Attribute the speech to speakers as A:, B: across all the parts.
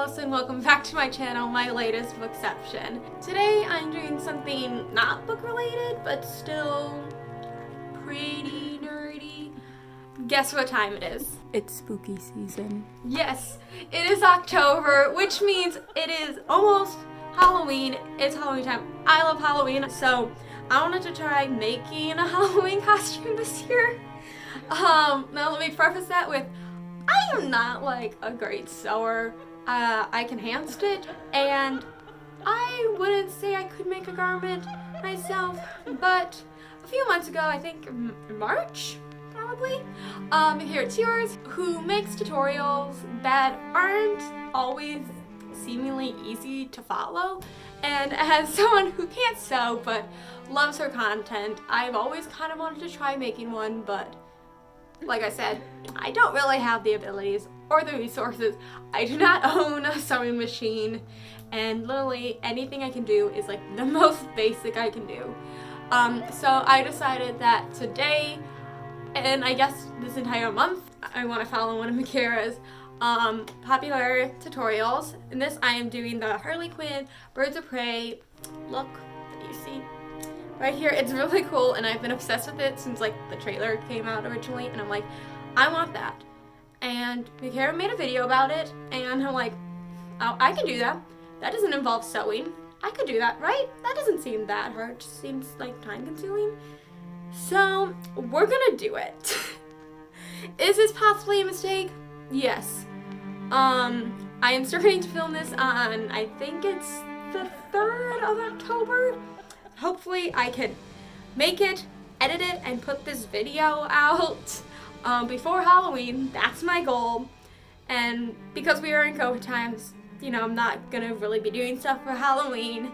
A: Alice and welcome back to my channel, my latest bookception. Today I'm doing something not book related, but still pretty nerdy. Guess what time it is?
B: It's spooky season.
A: Yes, it is October, which means it is almost Halloween. It's Halloween time. I love Halloween, so I wanted to try making a Halloween costume this year. Now let me preface that with, I am not like a great sewer. I can hand stitch, and I wouldn't say I could make a garment myself, but a few months ago, I think March, probably, Micarah Tewers, who makes tutorials that aren't always seemingly easy to follow, and as someone who can't sew but loves her content, I've always kind of wanted to try making one, but like I said, I don't really have the abilities or the resources. I do not own a sewing machine, and literally anything I can do is like the most basic I can do. So I decided that today, and I guess this entire month, I want to follow one of Micarah's popular tutorials. In this, I am doing the Harley Quinn Birds of Prey look that you see right here. It's really cool, and I've been obsessed with it since like the trailer came out originally, and I'm like, I want that. And Micarah made a video about it, and I'm like, oh, I can do that. That doesn't involve sewing. I could do that, right? That doesn't seem that hard. It just seems like time consuming. So we're gonna do it. Is this possibly a mistake? Yes. I am starting to film this on, I think it's the 3rd of October. Hopefully I can make it, edit it, and put this video out before Halloween. That's my goal. And because we are in COVID times, you know, I'm not gonna really be doing stuff for Halloween.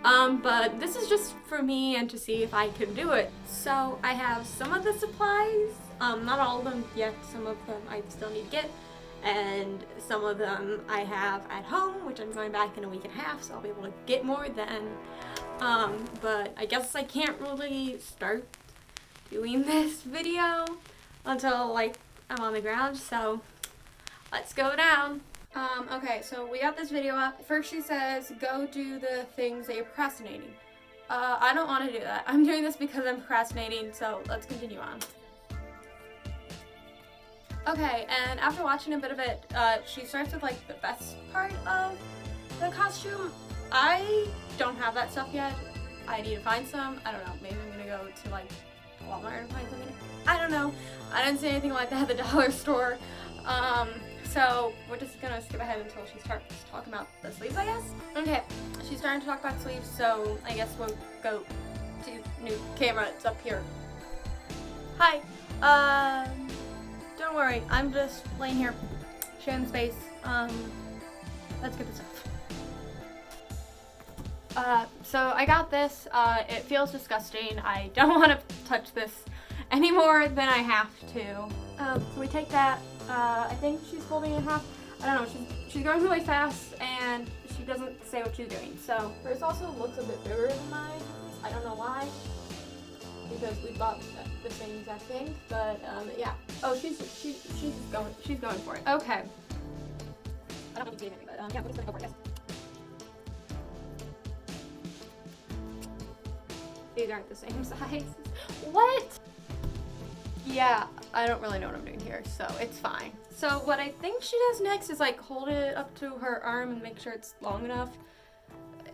A: But this is just for me and to see if I can do it. So I have some of the supplies, not all of them yet. Some of them I still need to get, and some of them I have at home, which I'm going back in a week and a half, so I'll be able to get more then. But I guess I can't really start doing this video until like I'm on the ground, so let's go down. Okay, so we got this video up. First she says, go do the things that you're procrastinating. I don't want to do that. I'm doing this because I'm procrastinating, so let's continue on. Okay, and after watching a bit of it, she starts with like the best part of the costume. I don't have that stuff yet. I need to find some. I don't know, maybe I'm gonna go to like Walmart and find something. I don't know. I didn't see anything like that at the dollar store. So we're just gonna skip ahead until she starts talking about the sleeves, I guess. Okay, she's starting to talk about sleeves, so I guess we'll go to new camera. It's up here. Hi. Don't worry. I'm just laying here, sharing space. Let's get this off. So I got this. It feels disgusting. I don't want to touch this any more than I have to. So we take that. I think she's folding it in half. I don't know. She's going really fast, and she doesn't say what she's doing. So hers also looks a bit bigger than mine. I don't know why, because we bought the same exact thing. But yeah. Oh, she's going for it. Okay. I don't know if you see anything, but yeah, we're just gonna go for it, guys. These aren't the same size. What? Yeah, I don't really know what I'm doing here, so it's fine. So what I think she does next is like hold it up to her arm and make sure it's long enough.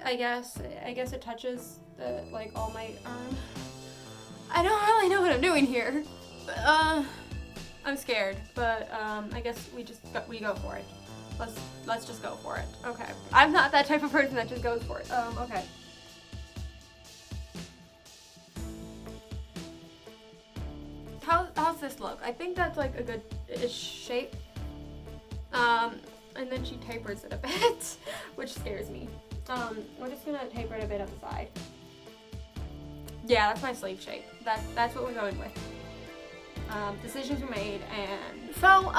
A: I guess it touches the like all my arm. I don't really know what I'm doing here. I'm scared, but I guess we go for it. Let's just go for it. Okay. I'm not that type of person that just goes for it. Okay. How's this look? I think that's like a good-ish shape. And then she tapers it a bit, which scares me. We're just gonna taper it a bit on the side. Yeah, that's my sleeve shape. That's what we're going with. Decisions were made, and so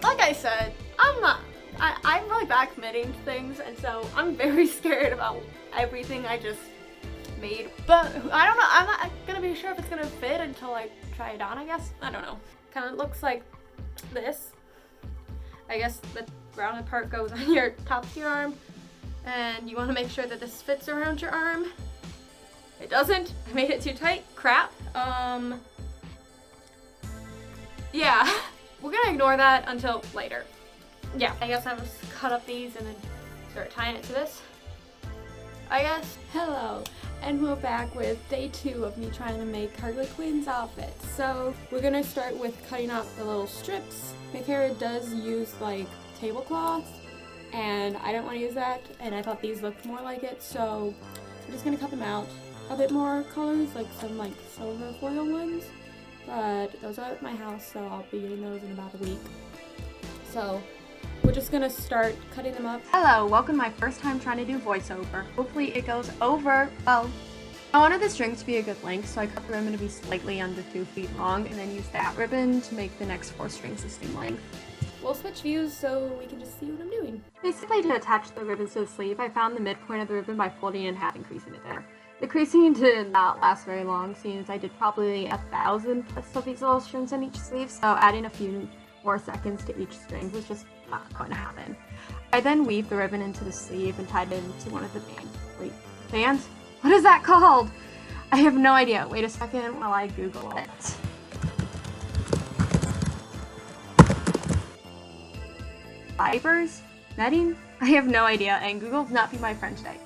A: like I said, I'm really bad committing to things, and so I'm very scared about everything I just made. But I don't know. I'm not gonna be sure if it's gonna fit until I try it on, I guess. I don't know. Kind of looks like this. I guess rounded part goes on your top of your arm, and you want to make sure that this fits around your arm. It doesn't. I made it too tight. Crap. Yeah, we're gonna ignore that until later. Yeah, I guess I'll just cut up these and then start tying it to this, I guess.
B: Hello, and we're back with day 2 of me trying to make Harley Quinn's outfit. So we're gonna start with cutting out the little strips. Micarah does use like tablecloths, and I don't want to use that, and I thought these looked more like it, so we're just gonna cut them out. A bit more colors, like some like silver foil ones, but those are at my house, so I'll be getting those in about a week. So we're just gonna start cutting them up.
A: Hello, welcome to my first time trying to do voiceover. Hopefully it goes over well. I wanted the string to be a good length, so I cut the ribbon to be slightly under 2 feet long, and then use that ribbon to make the next 4 strings the same length.
B: We'll switch views so we can just see what I'm doing.
A: Basically, to attach the ribbons to the sleeve, I found the midpoint of the ribbon by folding it in half and creasing it there. The creasing did not last very long, seeing as I did probably 1,000 plus of these little strings on each sleeve, so adding a few more seconds to each string was just not going to happen. I then weaved the ribbon into the sleeve and tied it into one of the bands? What is that called? I have no idea. Wait a second while I Google it. Fibers? Netting? I have no idea, and Google does not be my friend today.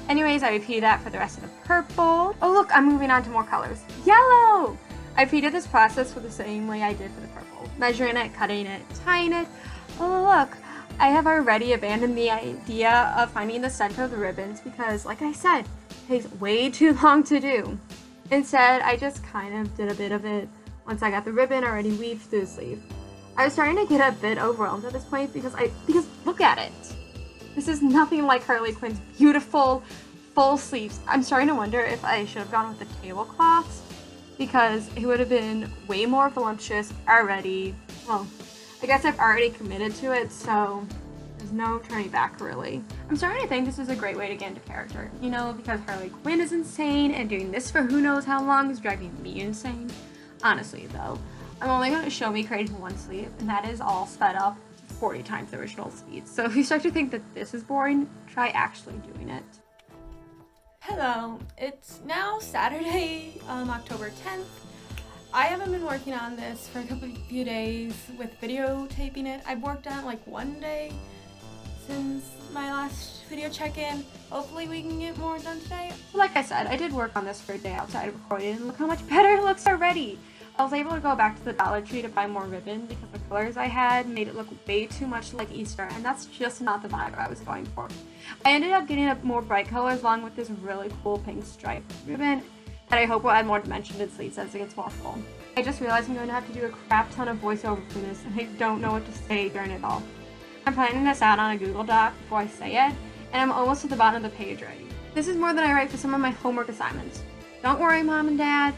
A: Anyways, I repeated that for the rest of the purple. Oh look, I'm moving on to more colors. Yellow! I repeated this process for the same way I did for the purple. Measuring it, cutting it, tying it. Oh look, I have already abandoned the idea of finding the center of the ribbons because, like I said, it takes way too long to do. Instead, I just kind of did a bit of it once I got the ribbon already weaved through the sleeve. I was starting to get a bit overwhelmed at this point because look at it. This is nothing like Harley Quinn's beautiful full sleeves. I'm starting to wonder if I should have gone with the tablecloths because it would have been way more voluptuous already. Well, I guess I've already committed to it, so there's no turning back really. I'm starting to think this is a great way to get into character, you know, because Harley Quinn is insane and doing this for who knows how long is driving me insane. Honestly though, I'm only going to show me creating one sleeve, and that is all sped up 40 times the original speed. So if you start to think that this is boring, try actually doing it.
B: Hello, it's now Saturday, October 10th. I haven't been working on this for a few days with videotaping it. I've worked on it like one day since my last video check-in. Hopefully we can get more done today.
A: Like I said, I did work on this for a day outside of recording, and look how much better it looks already. I was able to go back to the Dollar Tree to buy more ribbon because the colors I had made it look way too much like Easter, and that's just not the vibe I was going for. I ended up getting up more bright colors along with this really cool pink striped ribbon that I hope will add more dimension to the sleeves as it gets more full. I just realized I'm going to have to do a crap ton of voiceover for this, and I don't know what to say during it all. I'm planning this out on a Google Doc before I say it, and I'm almost at the bottom of the page already. This is more than I write for some of my homework assignments. Don't worry, Mom and Dad.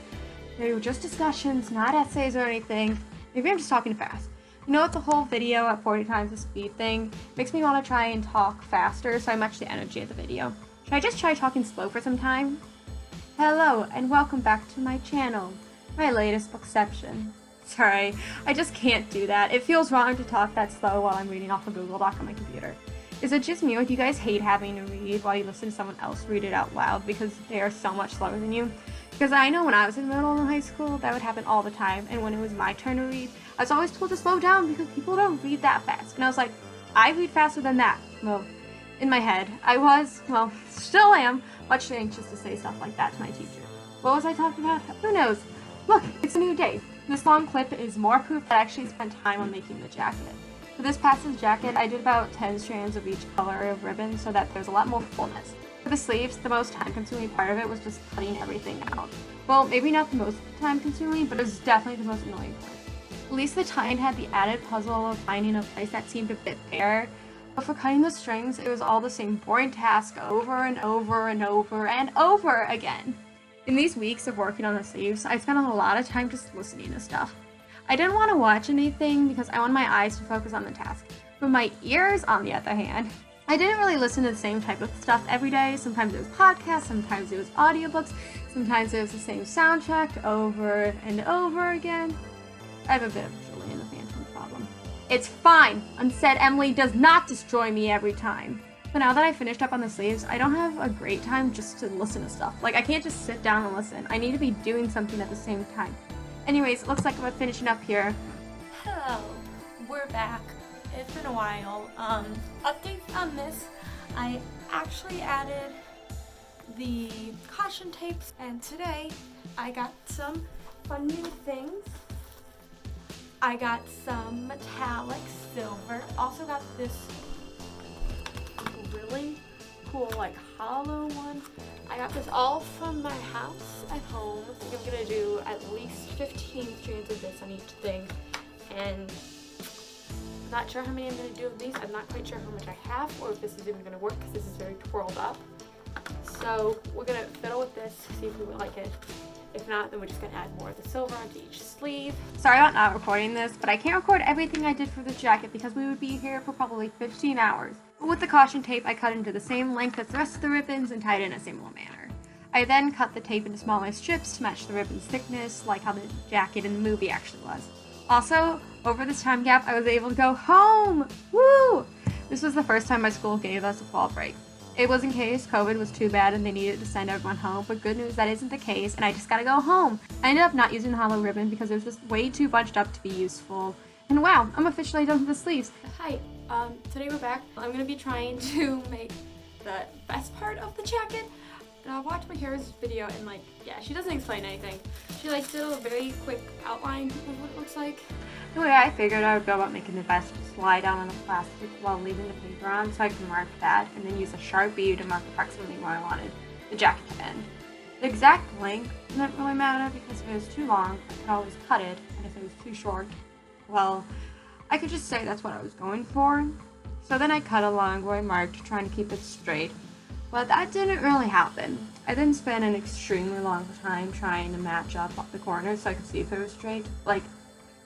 A: They were just discussions, not essays or anything. Maybe I'm just talking fast. You know what, the whole video at 40 times the speed thing makes me want to try and talk faster so I match the energy of the video. Should I just try talking slow for some time? Hello, and welcome back to my channel, my latest bookception. Sorry, I just can't do that. It feels wrong to talk that slow while I'm reading off a Google Doc on my computer. Is it just me, or do you guys hate having to read while you listen to someone else read it out loud because they are so much slower than you? Because I know when I was in middle and high school, that would happen all the time, and when it was my turn to read, I was always told to slow down because people don't read that fast. And I was like, I read faster than that. Well, in my head, I was, well, still am, much too anxious to say stuff like that to my teacher. What was I talking about? Who knows? Look, it's a new day. This long clip is more proof that I actually spent time on making the jacket. For this passage jacket, I did about 10 strands of each color of ribbon so that there's a lot more fullness. For the sleeves, the most time-consuming part of it was just cutting everything out. Well, maybe not the most time-consuming, but it was definitely the most annoying part. At least the tying had the added puzzle of finding a place that seemed a bit bare. But for cutting the strings, it was all the same boring task over and over and over and over again. In these weeks of working on the sleeves, I spent a lot of time just listening to stuff. I didn't want to watch anything because I wanted my eyes to focus on the task. But my ears, on the other hand, I didn't really listen to the same type of stuff every day. Sometimes it was podcasts, sometimes it was audiobooks, sometimes it was the same soundtrack over and over again. I have a bit of a Julie and the Phantom problem. It's fine. Instead, Emily does not destroy me every time. But now that I finished up on the sleeves, I don't have a great time just to listen to stuff. Like, I can't just sit down and listen. I need to be doing something at the same time. Anyways, it looks like we're finishing up here.
B: Hello, we're back. It's been a while. Updates on this. I actually added the caution tapes, and today I got some fun new things. I got some metallic silver. Also got this really cool like hollow one. I got this all from my house at home. I think I'm gonna do at least 15 strands of this on each thing, and I'm not sure how many I'm gonna do of these. I'm not quite sure how much I have or if this is even gonna work because this is very twirled up. So we're gonna fiddle with this, see if we like it. If not, then we're just gonna add more of the silver onto each sleeve. Sorry about not recording this, but I can't record everything I did for the jacket because we would be here for probably 15 hours. But with the caution tape, I cut into the same length as the rest of the ribbons and tied it in a similar manner. I then cut the tape into smaller strips to match the ribbon's thickness, like how the jacket in the movie actually was. Also, over this time gap, I was able to go home! Woo! This was the first time my school gave us a fall break. It was in case COVID was too bad and they needed to send everyone home, but good news, that isn't the case, and I just gotta go home. I ended up not using the hollow ribbon because it was just way too bunched up to be useful. And wow, I'm officially done with the sleeves. Hi, today we're back. I'm gonna be trying to make the best part of the jacket. And I watched Micarah's video and she doesn't explain anything. She did a very quick outline of what it looks like. The way I figured I would go about making the vest was slide down on the plastic while leaving the paper on so I could mark that, and then use a Sharpie to mark approximately where I wanted the jacket to end. The exact length didn't really matter because if it was too long, I could always cut it, and if it was too short, well, I could just say that's what I was going for. So then I cut along where I marked, trying to keep it straight. But that didn't really happen. I then spent an extremely long time trying to match up the corners so I could see if it was straight.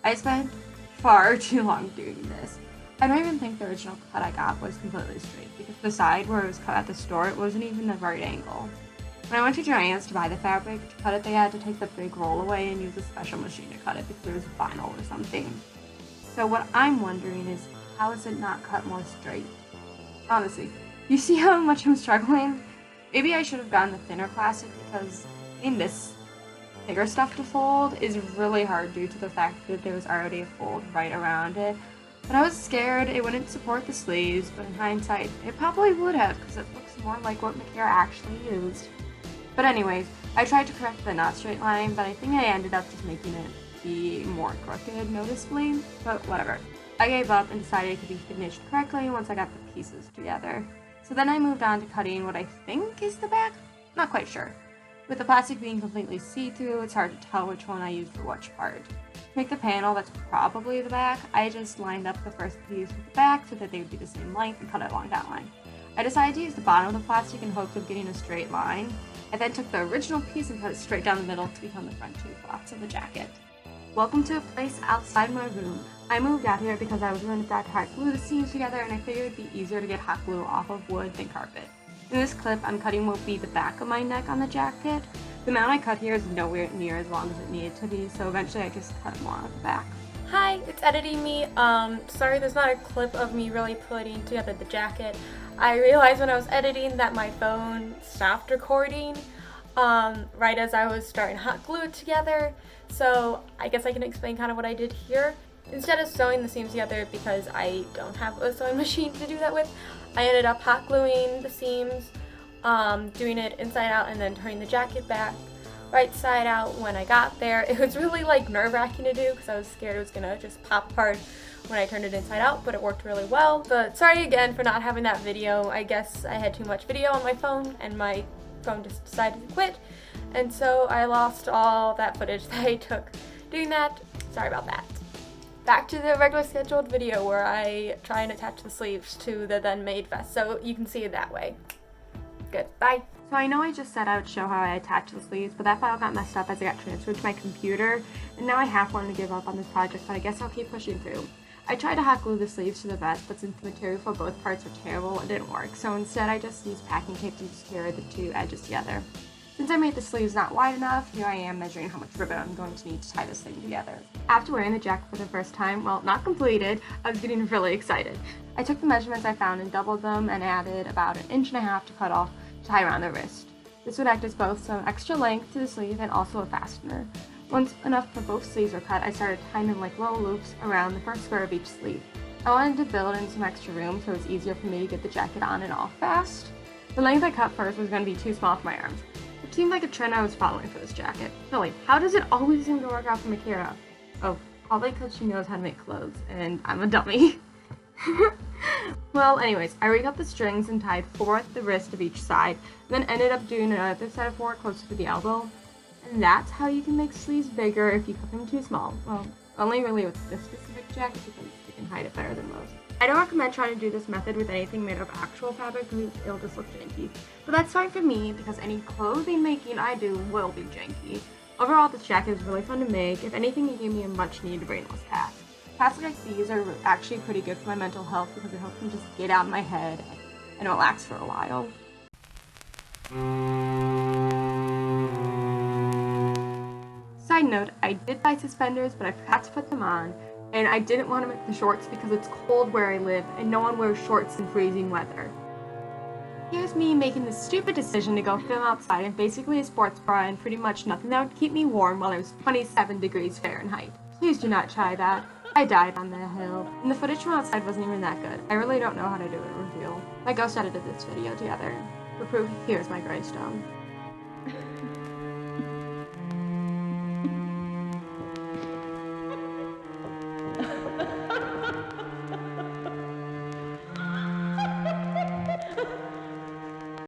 B: I spent far too long doing this. I don't even think the original cut I got was completely straight because the side where it was cut at the store, it wasn't even the right angle. When I went to Joann's to buy the fabric to cut it, they had to take the big roll away and use a special machine to cut it because it was vinyl or something. So what I'm wondering is, how is it not cut more straight? Honestly, you see how much I'm struggling? Maybe I should have gotten the thinner plastic because in this bigger stuff to fold is really hard due to the fact that there was already a fold right around it. But I was scared it wouldn't support the sleeves, but in hindsight, it probably would have because it looks more like what Micarah actually used. But anyways, I tried to correct the not straight line, but I think I ended up just making it be more crooked noticeably, but whatever. I gave up and decided it could be finished correctly once I got the pieces together. So then I moved on to cutting what I think is the back, not quite sure. With the plastic being completely see-through, it's hard to tell which one I used for which part. To make the panel that's probably the back, I just lined up the first piece with the back so that they would be the same length and cut it along that line. I decided to use the bottom of the plastic in hopes of getting a straight line. I then took the original piece and cut it straight down the middle to become the front two flaps of the jacket. Welcome to a place outside my room. I moved out here because I was going to hot glue the seams together and I figured it'd be easier to get hot glue off of wood than carpet. In this clip, I'm cutting what will be the back of my neck on the jacket. The amount I cut here is nowhere near as long as it needed to be, so eventually I just cut more on the back. Hi, it's editing me. Sorry there's not a clip of me really putting together the jacket. I realized when I was editing that my phone stopped recording right as I was starting to hot glue it together. So I guess I can explain kind of what I did here. Instead of sewing the seams together, because I don't have a sewing machine to do that with, I ended up hot gluing the seams, doing it inside out and then turning the jacket back right side out when I got there. It was really nerve-wracking to do because I was scared it was gonna just pop apart when I turned it inside out, but it worked really well. But sorry again for not having that video. I guess I had too much video on my phone and my phone just decided to quit, and so I lost all that footage that I took doing that. Sorry about that. Back to the regular scheduled video where I try and attach the sleeves to the then made vest, so you can see it that way. Good, bye. So I know I just said I would show how I attach the sleeves, but that file got messed up as it got transferred to my computer, and now I half wanted to give up on this project, but I guess I'll keep pushing through. I tried to hot glue the sleeves to the vest, but since the material for both parts were terrible, it didn't work, so instead I just used packing tape to secure the two edges together.
C: Since I made the sleeves not wide enough, here I am measuring how much ribbon I'm going to need to tie this thing together. After wearing the jacket for the first time, well, not completed, I was getting really excited. I took the measurements I found and doubled them and added about 1.5 inches to cut off to tie around the wrist. This would act as both some extra length to the sleeve and also a fastener. Once enough for both sleeves were cut, I started tying them like little loops around the first square of each sleeve. I wanted to build in some extra room so it was easier for me to get the jacket on and off fast. The length I cut first was going to be too small for my arms. It seemed like a trend I was following for this jacket. Really, how does it always seem to work out for Micarah? Oh, probably because she knows how to make clothes, and I'm a dummy. Well, anyways, I recut the strings and tied 4 at the wrist of each side, and then ended up doing another set of 4 closer to the elbow. And that's how you can make sleeves bigger if you cut them too small. Well, only really with this specific jacket because you can hide it better than most. I don't recommend trying to do this method with anything made of actual fabric because it'll just look janky. But that's fine for me because any clothing making I do will be janky. Overall, this jacket is really fun to make. If anything, it gave me a much needed brainless task. Tasks like these are actually pretty good for my mental health because it helps me just get out of my head and relax for a while. Side note, I did buy suspenders, but I forgot to put them on, and I didn't want to make the shorts because it's cold where I live and no one wears shorts in freezing weather. Here's me making the stupid decision to go film outside in basically a sports bra and pretty much nothing that would keep me warm while it was 27 degrees Fahrenheit. Please do not try that. I died on that hill, and the footage from outside wasn't even that good. I really don't know how to do a reveal. My ghost edited this video together. For proof, here's my gravestone.